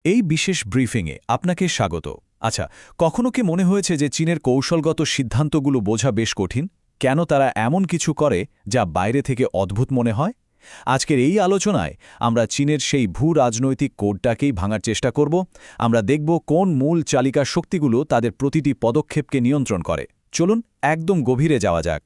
এই বিশেষ ব্রিফিংয়ে আপনাকে স্বাগত। আচ্ছা, কখনো কি মনে হয়েছে যে চীনের কৌশলগত সিদ্ধান্তগুলো বোঝা বেশ কঠিন? কেন তারা এমন কিছু করে যা বাইরে থেকে অদ্ভুত মনে হয়? আজকের এই আলোচনায় আমরা চীনের সেই ভূ-রাজনৈতিক কোডটাকেই ভাঙার চেষ্টা করব। আমরা দেখব কোন মূল চালিকা শক্তিগুলো তাদের প্রতিটি পদক্ষেপকে নিয়ন্ত্রণ করে। চলুন একদম গভীরে যাওয়া যাক।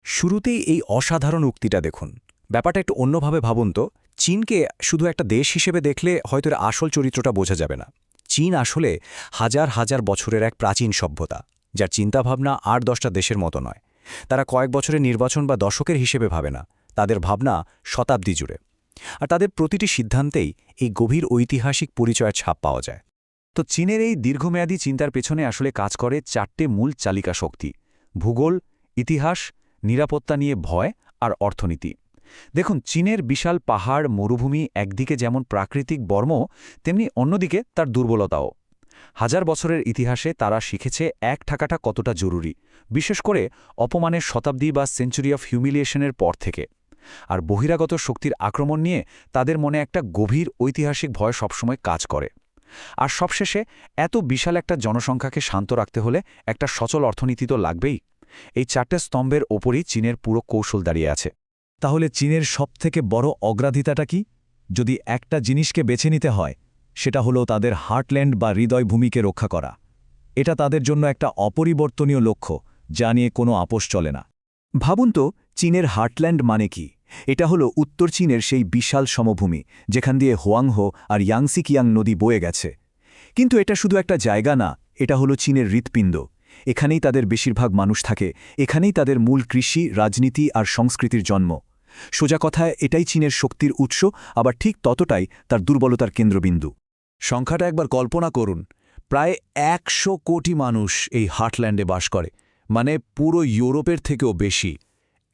শুরুতেই এই অসাধারণ উক্তিটা দেখুন। ব্যাপারটা একটু অন্যভাবে ভাবুন তো। চীনকে শুধু একটা দেশ হিসেবে দেখলে হয়তো এর আসল চরিত্রটা বোঝা যাবে না। চীন আসলে হাজার হাজার বছরের এক প্রাচীন সভ্যতা, যার চিন্তাভাবনা ৮-১০টা দেশের মতো নয়। তারা কয়েক বছরের নির্বাচন বা দশকের হিসেবে ভাবে না, তাদের ভাবনা শতাব্দী জুড়ে। আর তাদের প্রতিটি সিদ্ধান্তেই এই গভীর ঐতিহাসিক পরিচয়ের ছাপ পাওয়া যায়। তো চীনের এই দীর্ঘমেয়াদী চিন্তার পেছনে আসলে কাজ করে ৪টে মূল চালিকা শক্তি: ভূগোল, ইতিহাস, নিরাপত্তা নিয়ে ভয় আর অর্থনীতি। দেখুন, চীনের বিশাল পাহাড় মরুভূমি একদিকে যেমন প্রাকৃতিক বর্ম, তেমনি অন্যদিকে তার দুর্বলতাও। হাজার বছরের ইতিহাসে তারা শিখেছে এক থাকাটা কতটা জরুরি, বিশেষ করে অপমানের শতাব্দী বা সেঞ্চুরি অফ হিউমিলিয়েশনের পর থেকে। আর বহিরাগত শক্তির আক্রমণ নিয়ে তাদের মনে একটা গভীর ঐতিহাসিক ভয় সবসময় কাজ করে। আর সবশেষে, এত বিশাল একটা জনসংখ্যাকে শান্ত রাখতে হলে একটা সচল অর্থনীতি তো লাগবেই। এই ৪টে স্তম্ভের ওপরই চীনের পুরো কৌশল দাঁড়িয়ে আছে। তাহলে চীনের সবথেকে বড় অগ্রাধিকারটা কি? যদি একটা জিনিসকে বেছে নিতে হয়, সেটা হলো তাদের হার্টল্যান্ড বা হৃদয়ভূমিকে রক্ষা করা। এটা তাদের জন্য একটা অপরিবর্তনীয় লক্ষ্য, যা নিয়ে কোনো আপোষ চলে না। ভাবুন তো, চীনের হার্টল্যান্ড মানে কি? এটা হলো উত্তর চীনের সেই বিশাল সমভূমি যেখান দিয়ে হোয়াংহো আর ইয়াংসিকিয়াং নদী বয়ে গেছে। কিন্তু এটা শুধু একটা জায়গা না, এটা হলো চীনের হৃৎপিণ্ড। এখানেই তাদের বেশিরভাগ মানুষ থাকে, এখানেই তাদের মূল কৃষি, রাজনীতি আর সংস্কৃতির জন্ম। সোজা কথায়, এটাই চীনের শক্তির উৎস, আবার ঠিক ততটাই তার দুর্বলতার কেন্দ্রবিন্দু। সংখ্যাটা একবার কল্পনা করুন। প্রায় ১০০ কোটি মানুষ এই হার্টল্যান্ডে বাস করে, মানে পুরো ইউরোপের থেকেও বেশি।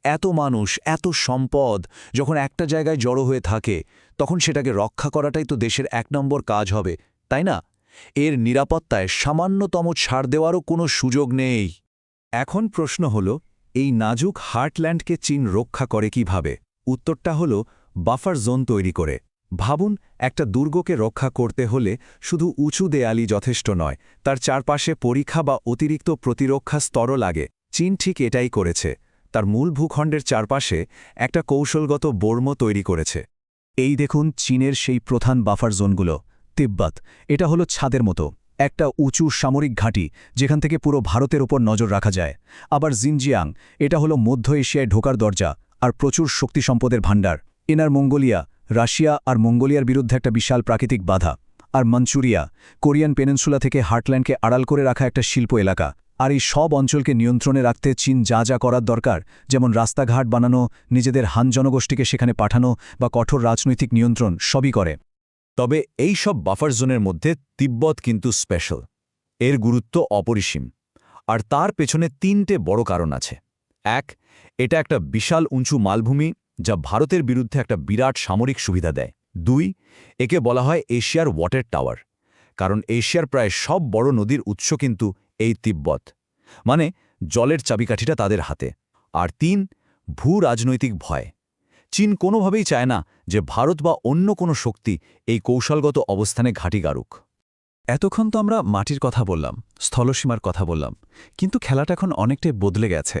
এত মানুষ, এত সম্পদ যখন একটা জায়গায় জড়ো হয়ে থাকে, তখন সেটাকে রক্ষা করাটাই তো দেশের ১ নম্বর কাজ হবে, তাই না? এর নিরাপত্তায় সামান্যতম ছাড় দেওয়ারও কোনো সুযোগ নেই। এখন প্রশ্ন হল, এই নাজুক হার্টল্যান্ডকে চীন রক্ষা করে কিভাবে? উত্তরটা হল বাফার জোন তৈরি করে। ভাবুন, একটা দুর্গকে রক্ষা করতে হলে শুধু উঁচু দেয়ালই যথেষ্ট নয়, তার চারপাশে পরিখা বা অতিরিক্ত প্রতিরক্ষা স্তরও লাগে। চীন ঠিক এটাই করেছে। তার মূল ভূখণ্ডের চারপাশে একটা কৌশলগত বর্ম তৈরি করেছে। এই দেখুন চীনের সেই প্রধান বাফার জোনগুলো। তিব্বত, এটা হলো ছাদের মতো একটা উঁচু সামরিক ঘাঁটি, যেখান থেকে পুরো ভারতের ওপর নজর রাখা যায়। আবার জিনজিয়াং, এটা হলো মধ্য এশিয়ায় ঢোকার দরজা আর প্রচুর শক্তি সম্পদের ভাণ্ডার। ইনার মঙ্গোলিয়া, রাশিয়া আর মঙ্গোলিয়ার বিরুদ্ধে একটা বিশাল প্রাকৃতিক বাধা। আর মাঞ্চুরিয়া, কোরিয়ান পেনিনসুলা থেকে হার্টল্যান্ডকে আড়াল করে রাখা একটা শিল্প এলাকা। আর এই সব অঞ্চলকে নিয়ন্ত্রণে রাখতে চীন যা যা করার দরকার, যেমন রাস্তাঘাট বানানো, নিজেদের হান জনগোষ্ঠীকে সেখানে পাঠানো বা কঠোর রাজনৈতিক নিয়ন্ত্রণ, সবই করে। তবে এই সব বাফার জোনের মধ্যে তিব্বত কিন্তু স্পেশাল। এর গুরুত্ব অপরিসীম। আর তার পেছনে ৩টে বড় কারণ আছে। ১, এটা একটা বিশাল উঁচু মালভূমি, যা ভারতের বিরুদ্ধে একটা বিরাট সামরিক সুবিধা দেয়। ২, একে বলা হয় এশিয়ার ওয়াটার টাওয়ার, কারণ এশিয়ার প্রায় সব বড় নদীর উৎস কিন্তু এই তিব্বত, মানে জলের চাবিকাঠিটা তাদের হাতে। আর ৩, ভূ-রাজনৈতিক ভয়। চীন কোনোভাবেই চায় না যে ভারত বা অন্য কোনো শক্তি এই কৌশলগত অবস্থানে ঘাঁটি গাড়ুক। এতক্ষণ তো আমরা মাটির কথা বললাম, স্থলসীমার কথা বললাম, কিন্তু খেলাটা এখন অনেকটাই বদলে গেছে।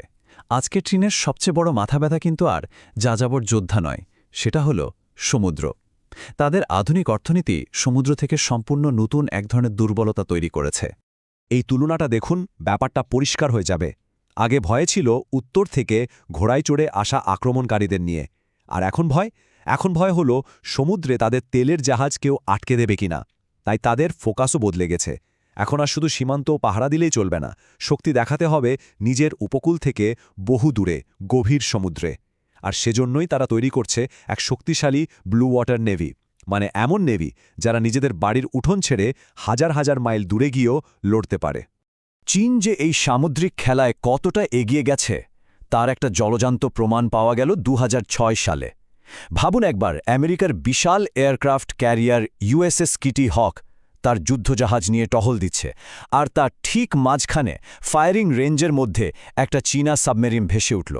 আজকের চীনের সবচেয়ে বড় মাথা ব্যথা কিন্তু আর যাযাবর যোদ্ধা নয়, সেটা হলো সমুদ্র। তাদের আধুনিক অর্থনীতি সমুদ্র থেকে সম্পূর্ণ নতুন এক ধরনের দুর্বলতা তৈরি করেছে। এই তুলনাটা দেখুন, ব্যাপারটা পরিষ্কার হয়ে যাবে। আগে ভয় ছিল উত্তর থেকে ঘোড়ায় চড়ে আসা আক্রমণকারীদের নিয়ে। আর এখন ভয় হলো সমুদ্রে তাদের তেলের জাহাজ কেউ আটকে দেবে কিনা। তাই তাদের ফোকাসও বদলে গেছে। এখন আর শুধু সীমান্ত পাহারা দিলেই চলবে না, শক্তি দেখাতে হবে নিজের উপকূল থেকে বহু দূরে, গভীর সমুদ্রে। আর সেজন্যই তারা তৈরি করছে এক শক্তিশালী ব্লু ওয়াটার নেভি, মানে এমন নেভি যারা নিজেদের বাড়ির উঠোন ছেড়ে হাজার হাজার মাইল দূরে গিয়েও লড়তে পারে। চীন যে এই সামুদ্রিক খেলায় কতটা এগিয়ে গেছে, তার একটা জলজান্ত প্রমাণ পাওয়া গেল ২০০৬ সালে। ভাবুন একবার, আমেরিকার বিশাল এয়ারক্রাফট ক্যারিয়ার ইউএসএস কিটি হক তার যুদ্ধজাহাজ নিয়ে টহল দিচ্ছে, আর তার ঠিক মাঝখানে ফায়ারিং রেঞ্জের মধ্যে একটা চীনা সাবমেরিন ভেসে উঠল।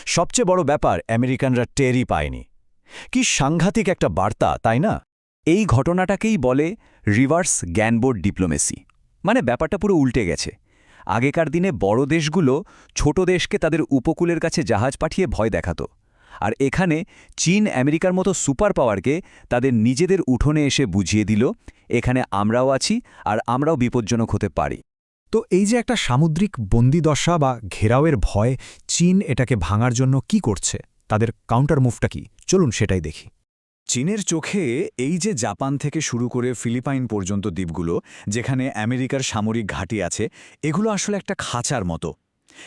সবচেয়ে বড় ব্যাপার, আমেরিকানরা টেরই পায়নি। কি সাংঘাতিক একটা বার্তা, তাই না? এই ঘটনাটাকেই বলে রিভার্স গ্যানবোর্ড ডিপ্লোমেসি। মানে ব্যাপারটা পুরো উল্টে গেছে। আগেকার দিনে বড় দেশগুলো ছোট দেশকে তাদের উপকূলের কাছে জাহাজ পাঠিয়ে ভয় দেখাতো, আর এখানে চীন আমেরিকার মতো সুপার পাওয়ারকে তাদের নিজেদের উঠোনে এসে বুঝিয়ে দিল, এখানে আমরাও আছি আর আমরাও বিপজ্জনক হতে পারি। তো এই যে একটা সামুদ্রিক বন্দিদশা বা ঘেরাওয়ের ভয়, চীন এটাকে ভাঙার জন্য কি করছে? তাদের কাউন্টার মুভটা কি? চলুন সেটাই দেখি। চীনের চোখে এই যে জাপান থেকে শুরু করে ফিলিপাইন পর্যন্ত দ্বীপগুলো, যেখানে আমেরিকার সামরিক ঘাঁটি আছে, এগুলো আসলে একটা খাঁচার মতো,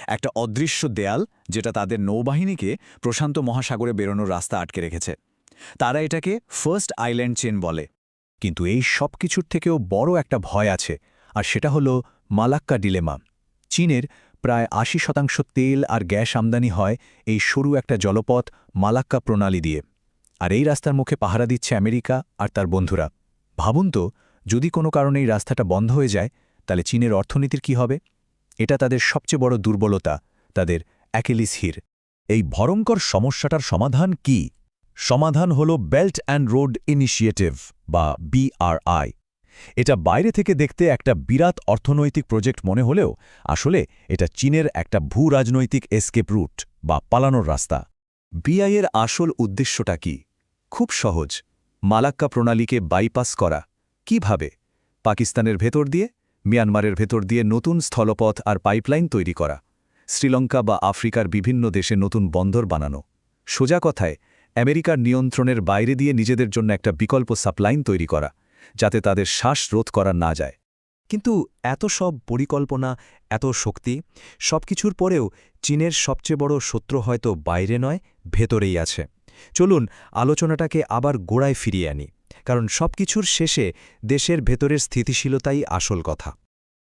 একটা অদৃশ্য দেয়াল যেটা তাদের নৌবাহিনীকে প্রশান্ত মহাসাগরে বেরোনোর রাস্তা আটকে রেখেছে। তারা এটাকে ফার্স্ট আইল্যান্ড চেন বলে। কিন্তু এই সব কিছুর থেকেও বড় একটা ভয় আছে, আর সেটা হলো মালাক্কা ডিলেমা। চীনের প্রায় ৮০% তেল আর গ্যাস আমদানি হয় এই সরু একটা জলপথ মালাক্কা প্রণালী দিয়ে, আর এই রাস্তার মুখে পাহারা দিচ্ছে আমেরিকা আর তার বন্ধুরা। ভাবুন তো, যদি কোনো কারণে এই রাস্তাটা বন্ধ হয়ে যায়, তাহলে চীনের অর্থনীতির কি হবে? এটা তাদের সবচেয়ে বড় দুর্বলতা, তাদের অ্যাকিলিস হিল। এই ভয়ঙ্কর সমস্যাটার সমাধান কি? সমাধান হল বেল্ট অ্যান্ড রোড ইনিশিয়েটিভ বা BRI। এটা বাইরে থেকে দেখতে একটা বিরাট অর্থনৈতিক প্রজেক্ট মনে হলেও আসলে এটা চীনের একটা ভূ-রাজনৈতিক এসকেপ রুট বা পালানোর রাস্তা। BRI এর আসল উদ্দেশ্যটা কি? খুব সহজ, মালাক্কা প্রণালীকে বাইপাস করা। কিভাবে? পাকিস্তানের ভেতর দিয়ে, মিয়ানমারের ভেতর দিয়ে নতুন স্থলপথ আর পাইপলাইন তৈরি করা, শ্রীলঙ্কা বা আফ্রিকার বিভিন্ন দেশে নতুন বন্দর বানানো। সোজা কথায়, আমেরিকার নিয়ন্ত্রণের বাইরে দিয়ে নিজেদের জন্য একটা বিকল্প সাপ্লাইন তৈরি করা, যাতে তাদের শ্বাস রোধ করা না যায়। কিন্তু এত সব পরিকল্পনা, এত শক্তি, সবকিছুর পরেও চীনের সবচেয়ে বড় শত্রু হয়তো বাইরে নয়, ভেতরেই আছে। চলুন আলোচনাটাকে আবার গোড়ায় ফিরিয়ে আনি, কারণ সবকিছুর শেষে দেশের ভেতরের স্থিতিশীলতাই আসল কথা।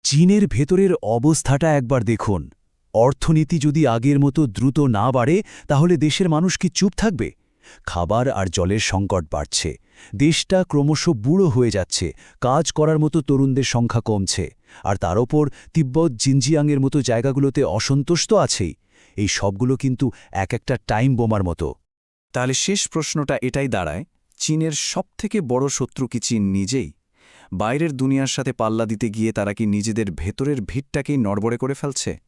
চীনের ভেতরের অবস্থাটা একবার দেখুন। অর্থনীতি যদি আগের মতো দ্রুত না বাড়ে, তাহলে দেশের মানুষ কি চুপ থাকবে? খাবার আর জলের সংকট বাড়ছে, দেশটা ক্রমশ বুড়ো হয়ে যাচ্ছে, কাজ করার মতো তরুণদের সংখ্যা কমছে, আর তার ওপর তিব্বত জিনজিয়াংয়ের মতো জায়গাগুলোতে অসন্তোষ তো আছেই। এই সবগুলো কিন্তু এক একটা টাইম বোমার মতো। তাহলে শেষ প্রশ্নটা এটাই দাঁড়ায়, চীনের সবথেকে বড় শত্রু কি চীন নিজেই? বাইরের দুনিয়ার সাথে পাল্লা দিতে গিয়ে তারা কি নিজেদের ভেতরের ভিড়টাকেই নড়বড়ে করে ফেলছে?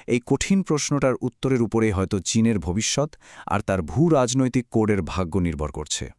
এই কঠিন প্রশ্নটার উত্তরের উপরেই হয়তো চীনের ভবিষ্যৎ আর তার ভূ-রাজনৈতিক কোডের ভাগ্য নির্ভর করছে।